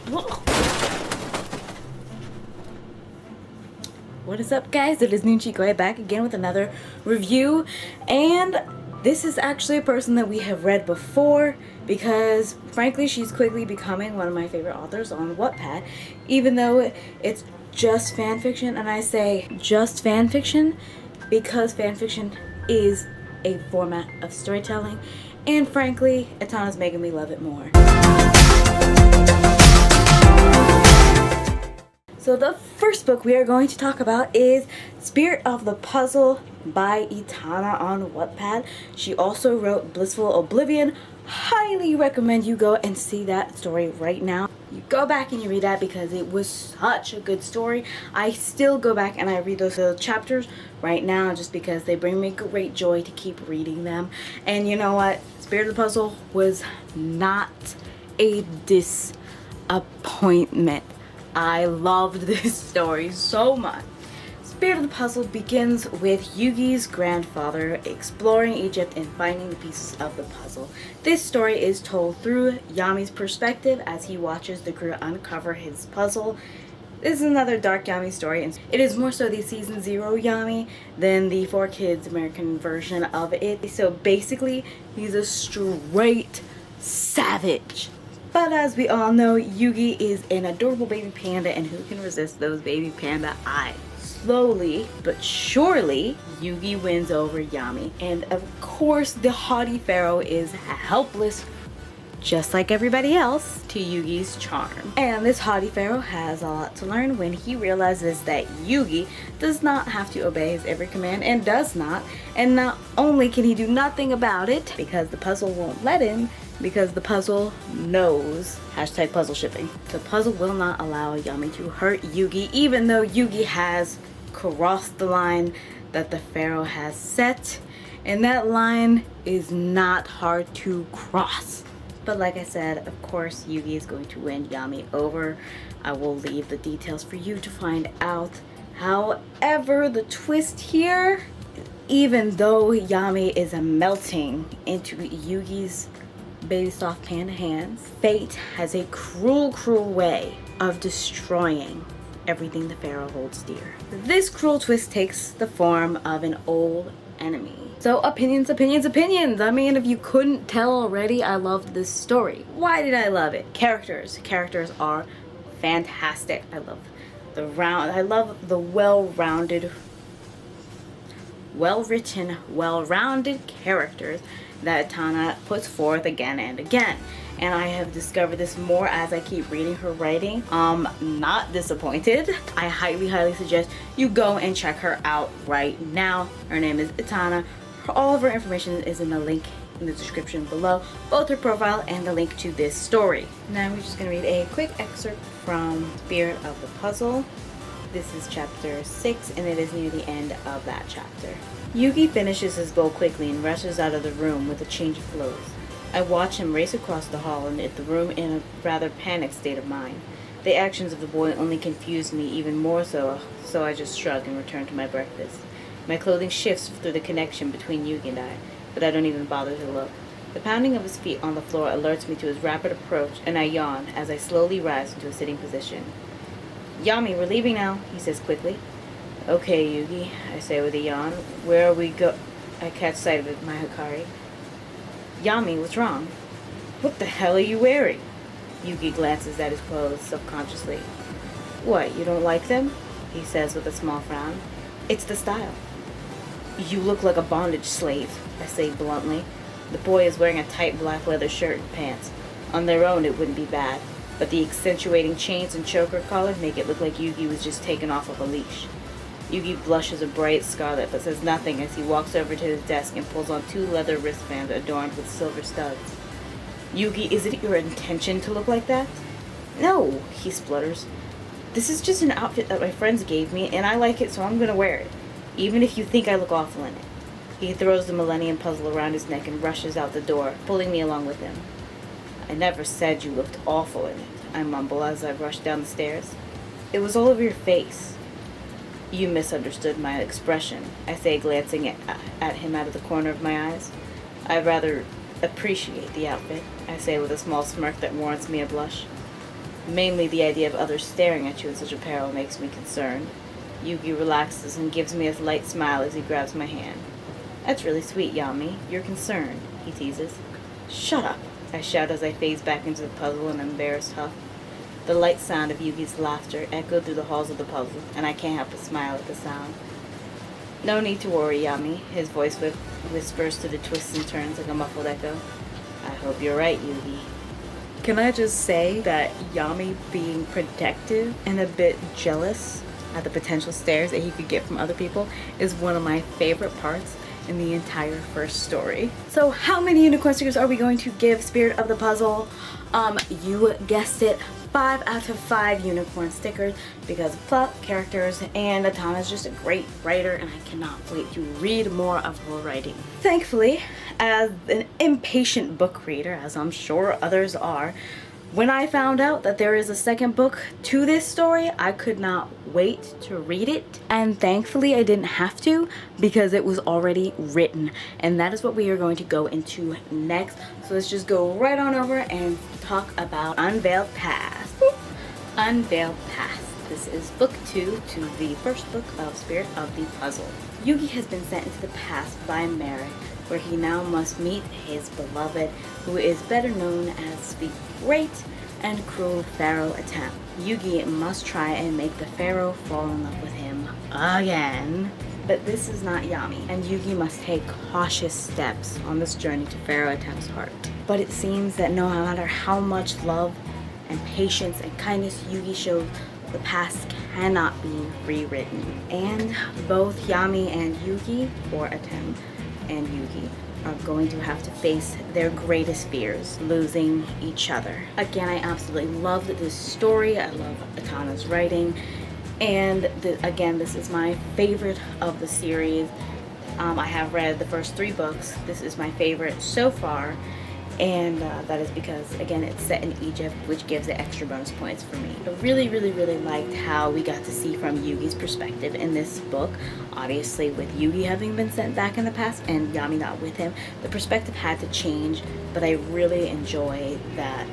What is up, guys? It is Nunchikoi back again with another review, and this is actually a person that we have read before because frankly she's quickly becoming one of my favorite authors on Wattpad, even though it's just fan fiction. And I say just fan fiction because fan fiction is a format of storytelling, and frankly Itanna's making me love it more. So the first book we are going to talk about is Spirit of the Puzzle by Itanna on Wattpad. She also wrote Blissful Oblivion. Highly recommend you go and see that story right now. You go back and you read that because it was such a good story. I still go back and I read those chapters right now just because they bring me great joy to keep reading them. And you know what? Spirit of the Puzzle was not a disappointment. I loved this story so much. Spirit of the Puzzle begins with Yugi's grandfather exploring Egypt and finding the pieces of the puzzle. This story is told through Yami's perspective as he watches the crew uncover his puzzle. This is another dark Yami story, and it is more so the season 0 Yami than the 4Kids American version of it. So basically, he's a straight savage. But as we all know, Yugi is an adorable baby panda, and who can resist those baby panda eyes? Slowly but surely, Yugi wins over Yami. And of course, the haughty pharaoh is helpless, just like everybody else, to Yugi's charm. And this haughty pharaoh has a lot to learn when he realizes that Yugi does not have to obey his every command, and does not. And not only can he do nothing about it, because the puzzle won't let him, because the puzzle knows #puzzle shipping. The puzzle will not allow Yami to hurt Yugi, even though Yugi has crossed the line that the pharaoh has set, and that line is not hard to cross. But like I said, of course Yugi is going to win Yami over. I will leave the details for you to find out. However, the twist here, even though Yami is melting into Yugi's baby soft panda hands, fate has a cruel way of destroying everything the pharaoh holds dear. This cruel twist takes the form of an old enemy. So opinions. I mean, if you couldn't tell already, I loved this story. Why did I love it? Characters are fantastic. I love the well-rounded, well-written, well-rounded characters that Itanna puts forth again and again. And I have discovered this more as I keep reading her writing. Not disappointed. I highly suggest you go and check her out right now. Her name is Itanna. All of her information is in the link in the description below, both her profile and the link to this story. Now we're just gonna read a quick excerpt from Spirit of the Puzzle. This is chapter 6, and it is near the end of that chapter. Yugi finishes his bowl quickly and rushes out of the room with a change of clothes. I watch him race across the hall and hit the room in a rather panicked state of mind. The actions of the boy only confused me even more so I just shrug and return to my breakfast. My clothing shifts through the connection between Yugi and I, but I don't even bother to look. The pounding of his feet on the floor alerts me to his rapid approach, and I yawn as I slowly rise into a sitting position. "Yami, we're leaving now," he says quickly. "Okay, Yugi," I say with a yawn. "Where are we go—" I catch sight of my Hikari. "Yami, what's wrong?" "What the hell are you wearing?" Yugi glances at his clothes subconsciously. "What, you don't like them?" he says with a small frown. "It's the style." "You look like a bondage slave," I say bluntly. The boy is wearing a tight black leather shirt and pants. On their own it wouldn't be bad, but the accentuating chains and choker collar make it look like Yugi was just taken off of a leash. Yugi blushes a bright scarlet but says nothing as he walks over to his desk and pulls on 2 leather wristbands adorned with silver studs. "Yugi, is it your intention to look like that?" "No," he splutters. "This is just an outfit that my friends gave me, and I like it, so I'm gonna wear it, even if you think I look awful in it." He throws the Millennium Puzzle around his neck and rushes out the door, pulling me along with him. "I never said you looked awful in it," I mumble as I rush down the stairs. "It was all over your face." "You misunderstood my expression," I say, glancing at him out of the corner of my eyes. "I rather appreciate the outfit," I say with a small smirk that warrants me a blush. Mainly the idea of others staring at you in such a peril makes me concerned. Yugi relaxes and gives me a light smile as he grabs my hand. That's really sweet, Yami. You're concerned, he teases. Shut up, I shout as I phase back into the puzzle in an embarrassed huff. The light sound of Yugi's laughter echoed through the halls of the puzzle, and I can't help but smile at the sound. No need to worry, Yami, his voice whispers through the twists and turns like a muffled echo. I hope you're right, Yugi. Can I just say that Yami being protective and a bit jealous at the potential stares that he could get from other people is one of my favorite parts in the entire first story. So how many unicorn stickers are we going to give Spirit of the Puzzle? You guessed it, 5 out of 5 unicorn stickers because of plot, characters, and Itanna's just a great writer and I cannot wait to read more of her writing. Thankfully, as an impatient book reader, as I'm sure others are, when I found out that there is a second book to this story, I could not wait to read it. And thankfully I didn't have to because it was already written. And that is what we are going to go into next. So let's just go right on over and talk about Unveiled Past. Unveiled Past. This is book 2 to the first book of Spirit of the Puzzle. Yugi has been sent into the past by Merrick, where he now must meet his beloved, who is better known as the great and cruel Pharaoh Atem. Yugi must try and make the Pharaoh fall in love with him again. But this is not Yami, and Yugi must take cautious steps on this journey to Pharaoh Atem's heart. But it seems that no matter how much love and patience and kindness Yugi shows, the past cannot be rewritten. And both Yami and Yugi, or Atem and Yugi, are going to have to face their greatest fears, losing each other. Again, I absolutely loved this story. I love Itanna's writing. And again, this is my favorite of the series. I have read the first 3 books. This is my favorite so far. And that is because, again, it's set in Egypt, which gives it extra bonus points for me. I really liked how we got to see from Yugi's perspective in this book. Obviously, with Yugi having been sent back in the past and Yami not with him, the perspective had to change, but I really enjoy that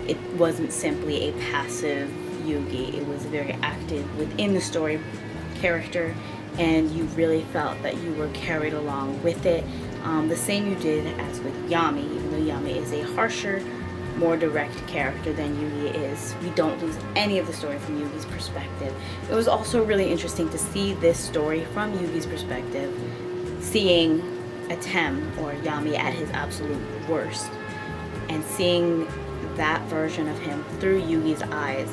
it wasn't simply a passive Yugi. It was a very active within the story character, and you really felt that you were carried along with it. The same you did as with Yami, even though Yami is a harsher, more direct character than Yugi is. We don't lose any of the story from Yugi's perspective. It was also really interesting to see this story from Yugi's perspective, seeing Atem, or Yami, at his absolute worst, and seeing that version of him through Yugi's eyes,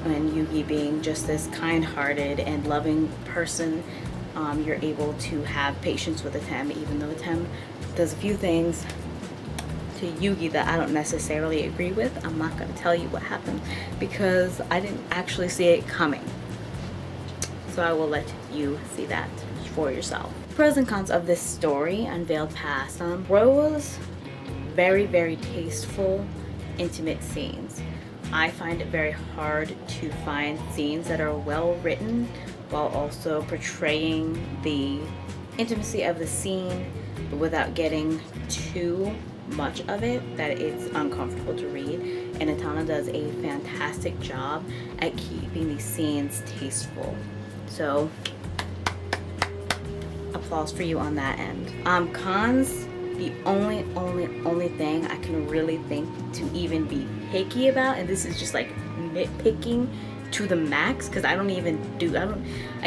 and Yugi being just this kind-hearted and loving person. You're able to have patience with Atem, even though Atem does a few things to Yugi that I don't necessarily agree with. I'm not going to tell you what happened because I didn't actually see it coming. So I will let you see that for yourself. Pros and cons of this story, Unveiled Past. Pros, very tasteful, intimate scenes. I find it very hard to find scenes that are well written while also portraying the intimacy of the scene, but without getting too much of it that it's uncomfortable to read. And Itanna does a fantastic job at keeping these scenes tasteful. So applause for you on that end. Cons, the only thing I can really think to even be picky about, and this is just like nitpicking to the max, because I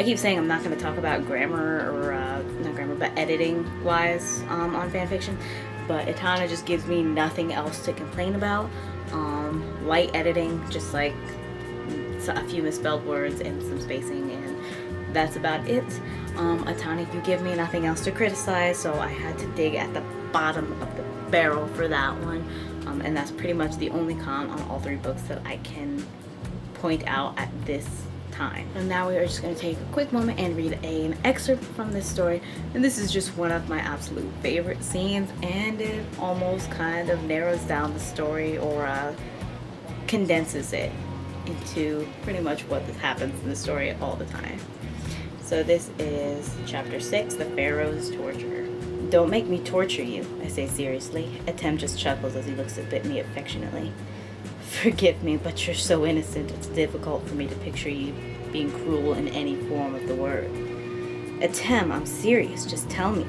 keep saying I'm not going to talk about grammar or not grammar, but editing wise on fanfiction, but Itanna just gives me nothing else to complain about. Light editing, just like a few misspelled words and some spacing, and that's about it. Itanna, you give me nothing else to criticize, so I had to dig at the bottom of the barrel for that one, and that's pretty much the only con on all 3 books that I can point out at this time. And now we are just going to take a quick moment and read an excerpt from this story, and this is just one of my absolute favorite scenes, and it almost kind of narrows down the story, or condenses it into pretty much what happens in the story all the time. So this is chapter 6, The Pharaoh's Torture. Don't make me torture you, I say seriously. Atem just chuckles as he looks up at me affectionately. Forgive me, but you're so innocent, it's difficult for me to picture you being cruel in any form of the word. Atem, I'm serious, just tell me.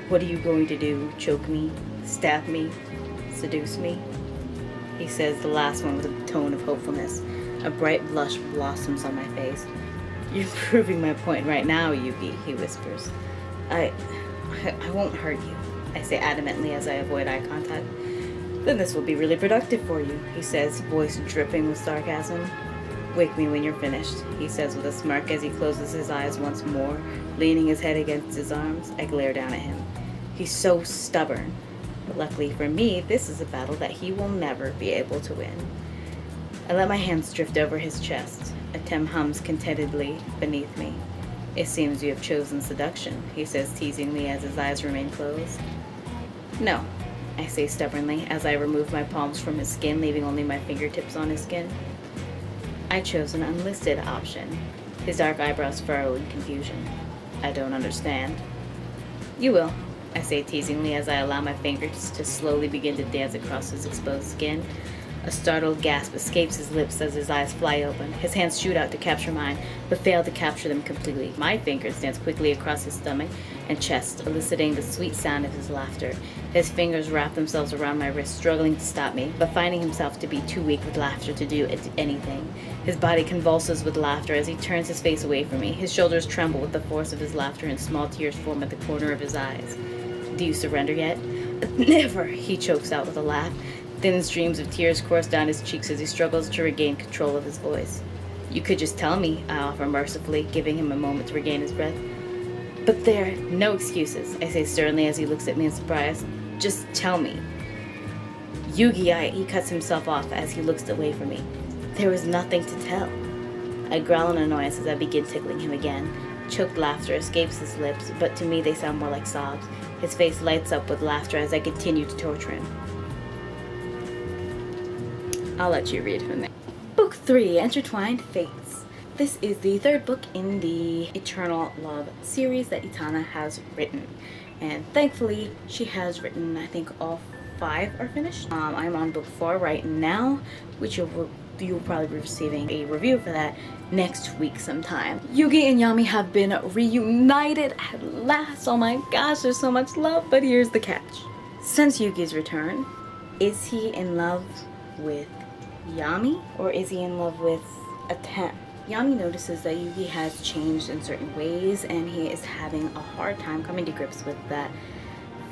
What are you going to do? Choke me? Stab me? Seduce me? He says the last one with a tone of hopefulness. A bright blush blossoms on my face. You're proving my point right now, Yugi, he whispers. I won't hurt you, I say adamantly as I avoid eye contact. Then this will be really productive for you, he says, voice dripping with sarcasm. Wake me when you're finished, he says with a smirk as he closes his eyes once more, leaning his head against his arms. I glare down at him. He's so stubborn. But luckily for me, this is a battle that he will never be able to win. I let my hands drift over his chest. Atem hums contentedly beneath me. It seems you have chosen seduction, he says teasingly as his eyes remain closed. No, I say stubbornly as I remove my palms from his skin, leaving only my fingertips on his skin. I chose an unlisted option. His dark eyebrows furrow in confusion. I don't understand. You will, I say teasingly as I allow my fingers to slowly begin to dance across his exposed skin. A startled gasp escapes his lips as his eyes fly open. His hands shoot out to capture mine, but fail to capture them completely. My fingers dance quickly across his stomach and chest, eliciting the sweet sound of his laughter. His fingers wrap themselves around my wrist, struggling to stop me, but finding himself to be too weak with laughter to do anything. His body convulses with laughter as he turns his face away from me. His shoulders tremble with the force of his laughter and small tears form at the corner of his eyes. Do you surrender yet? Never, he chokes out with a laugh. Thin streams of tears course down his cheeks as he struggles to regain control of his voice. You could just tell me, I offer mercifully, giving him a moment to regain his breath. But there are no excuses, I say sternly as he looks at me in surprise. Just tell me. Yugi, he cuts himself off as he looks away from me. There is nothing to tell. I growl in annoyance as I begin tickling him again. Choked laughter escapes his lips, but to me they sound more like sobs. His face lights up with laughter as I continue to torture him. I'll let you read from there. Book 3, Intertwined Fates. This is the third book in the Eternal Love series that Itanna has written. And thankfully, she has written, I think all 5 are finished. I'm on book 4 right now, which you'll probably be receiving a review for that next week sometime. Yugi and Yami have been reunited at last. Oh my gosh, there's so much love, but here's the catch. Since Yugi's return, is he in love with Yami, or is he in love with Atem? Yami notices that Yugi has changed in certain ways, and he is having a hard time coming to grips with that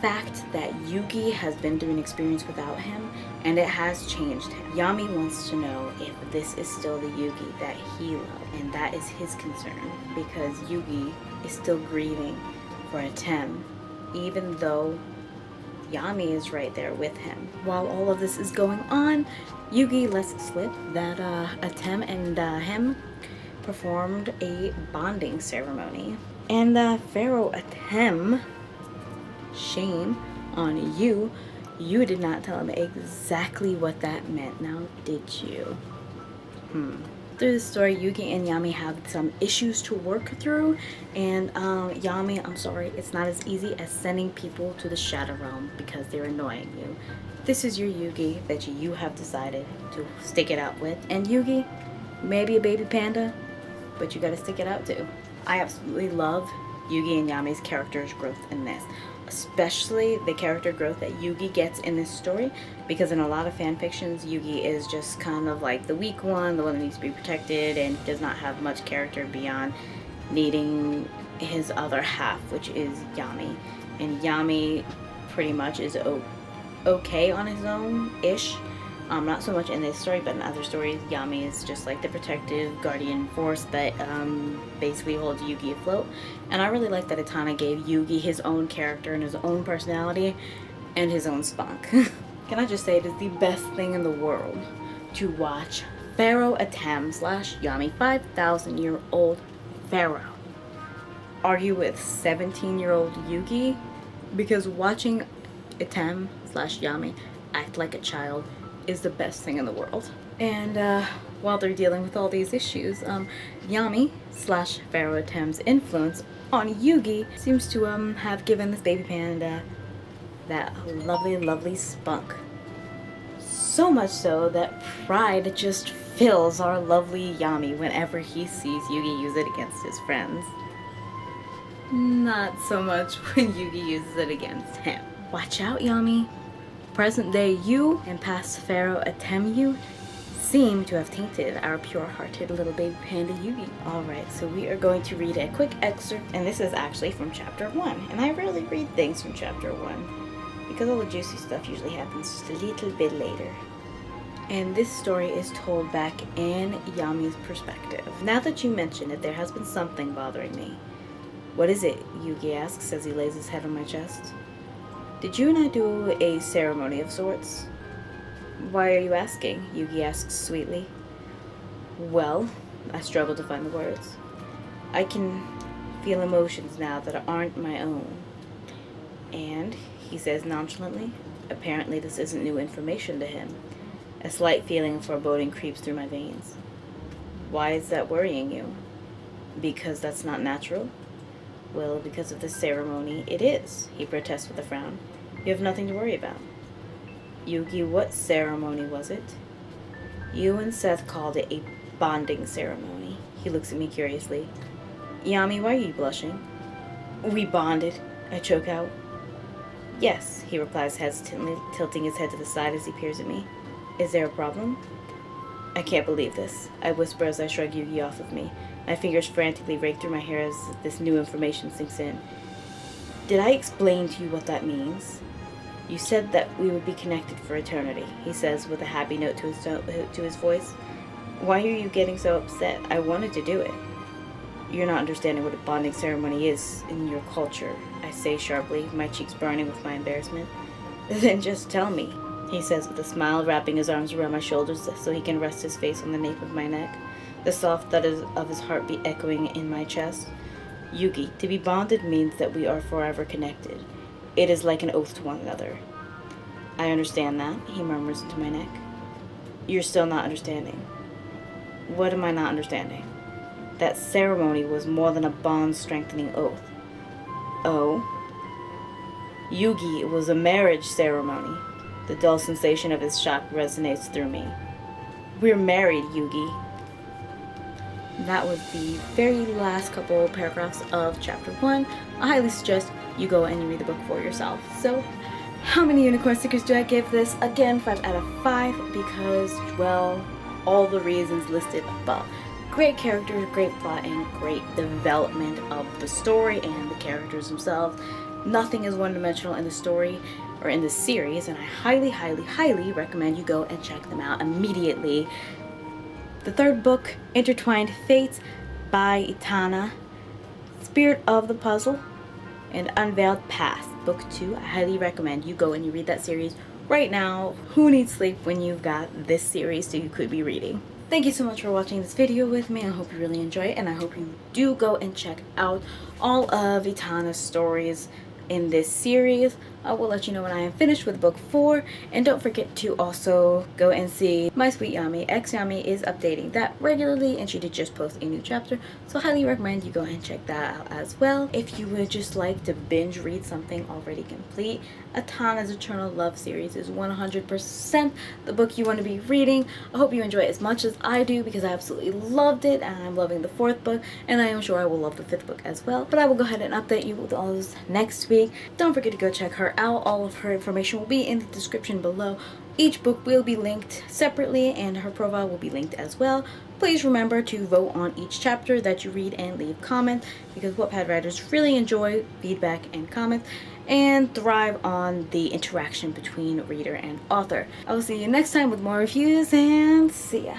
fact that Yugi has been through an experience without him, and it has changed him. Yami wants to know if this is still the Yugi that he loved, and that is his concern, because Yugi is still grieving for Atem, even though Yami is right there with him. While all of this is going on, Yugi lets it slip that Atem and him performed a bonding ceremony. And Pharaoh Atem, shame on you, you did not tell him exactly what that meant. Now, did you? Through the story, Yugi and Yami have some issues to work through, and Yami, I'm sorry, it's not as easy as sending people to the Shadow Realm because they're annoying you. This is your Yugi that you have decided to stick it out with, and Yugi, maybe a baby panda, but you gotta stick it out too. I absolutely love Yugi and Yami's character's growth in this, especially the character growth that Yugi gets in this story, because in a lot of fan fictions, Yugi is just kind of like the weak one, the one that needs to be protected, and does not have much character beyond needing his other half, which is Yami. And Yami pretty much is okay on his own-ish. Not so much in this story, but in other stories, Yami is just like the protective guardian force that basically holds Yugi afloat. And I really like that Itanna gave Yugi his own character and his own personality and his own spunk. Can I just say, it is the best thing in the world to watch Pharaoh Atem / Yami, 5,000-year-old Pharaoh, argue with 17-year-old Yugi, because watching Atem / Yami act like a child is the best thing in the world. And while they're dealing with all these issues, Yami / Pharaoh Atem's influence on Yugi seems to have given this baby panda that lovely spunk. So much so that pride just fills our lovely Yami whenever he sees Yugi use it against his friends. Not so much when Yugi uses it against him. Watch out, Yami. Present day you and past Pharaoh Atemu seem to have tainted our pure-hearted little baby panda Yugi. Alright, so we are going to read a quick excerpt, and this is actually from chapter 1. And I rarely read things from chapter 1 because all the juicy stuff usually happens just a little bit later. And this story is told back in Yami's perspective. Now that you mention it, there has been something bothering me. What is it? Yugi asks as he lays his head on my chest. Did you and I do a ceremony of sorts? Why are you asking? Yugi asks sweetly. Well, I struggle to find the words. I can feel emotions now that aren't my own. And, he says nonchalantly, apparently this isn't new information to him. A slight feeling of foreboding creeps through my veins. Why is that worrying you? Because that's not natural? Well, because of the ceremony, it is, he protests with a frown. You have nothing to worry about. Yugi, what ceremony was it? You and Seth called it a bonding ceremony. He looks at me curiously. Yami, why are you blushing? We bonded, I choke out. Yes, he replies hesitantly, tilting his head to the side as he peers at me. Is there a problem? I can't believe this, I whisper as I shrug Yugi off of me. My fingers frantically rake through my hair as this new information sinks in. Did I explain to you what that means? You said that we would be connected for eternity, he says with a happy note to his voice. Why are you getting so upset? I wanted to do it. You're not understanding what a bonding ceremony is in your culture, I say sharply, my cheeks burning with my embarrassment. Then just tell me, he says with a smile, wrapping his arms around my shoulders so he can rest his face on the nape of my neck, the soft thud of his heartbeat echoing in my chest. Yugi, to be bonded means that we are forever connected. It is like an oath to one another. I understand that, he murmurs into my neck. You're still not understanding. What am I not understanding? That ceremony was more than a bond-strengthening oath. Oh? Yugi, it was a marriage ceremony. The dull sensation of his shock resonates through me. We're married, Yugi. That was the very last couple paragraphs of chapter 1. I highly suggest you go and you read the book for yourself. So, how many unicorn stickers do I give this? Again, 5 out of 5 because, well, all the reasons listed above. Great characters, great plot, and great development of the story and the characters themselves. Nothing is one-dimensional in the story or in the series, and I highly, highly, highly recommend you go and check them out immediately. The third book, Intertwined Fates by Itanna, Spirit of the Puzzle, and Unveiled Past, Book 2. I highly recommend you go and you read that series right now. Who needs sleep when you've got this series so you could be reading? Thank you so much for watching this video with me. I hope you really enjoy it, and I hope you do go and check out all of Itanna's stories in this series. I will let you know when I am finished with book 4, and don't forget to also go and see my sweet Yami. Yami is updating that regularly, and she did just post a new chapter, so I highly recommend you go and check that out as well. If you would just like to binge read something already complete, Itanna's Eternal Love series is 100% the book you want to be reading. I hope you enjoy it as much as I do because I absolutely loved it, and I'm loving the 4th book, and I am sure I will love the 5th book as well. But I will go ahead and update you with all those next week. Don't forget to go check her out. All of her information will be in the description below. Each book will be linked separately, and her profile will be linked as well. Please remember to vote on each chapter that you read and leave comments, because Wattpad writers really enjoy feedback and comments and thrive on the interaction between reader and author. I will see you next time with more reviews, and see ya.